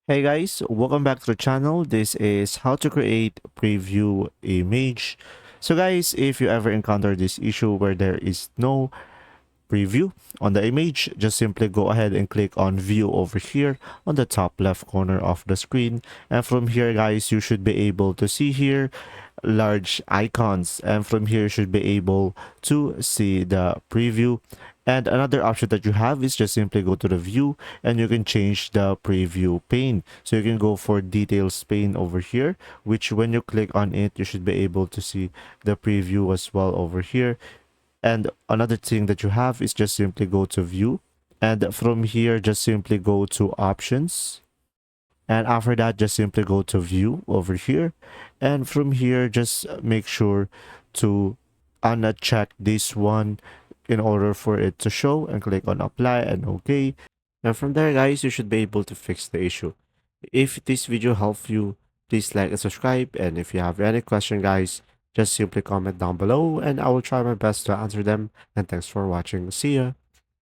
Hey guys, welcome back to the channel. This is how to create preview image. So guys, if you ever encounter this issue where there is no preview on the image, just simply go ahead and click on view over here on the top left corner of the screen. And from here guys, you should be able to see here large icons, and from here you should be able to see the preview. And another option that you have is just simply go to the view and you can change the preview pane. So you can go for details pane over here, which when you click on it, you should be able to see the preview as well over here. And another thing that you have is just simply go to view, and from here just simply go to options, and after that just simply go to view over here, and from here just make sure to uncheck this one in order for it to show, and click on apply and okay. And from there guys, you should be able to fix the issue. If this video helped you, please like and subscribe, and if you have any question guys, just simply comment down below and I will try my best to answer them. And thanks for watching. See ya.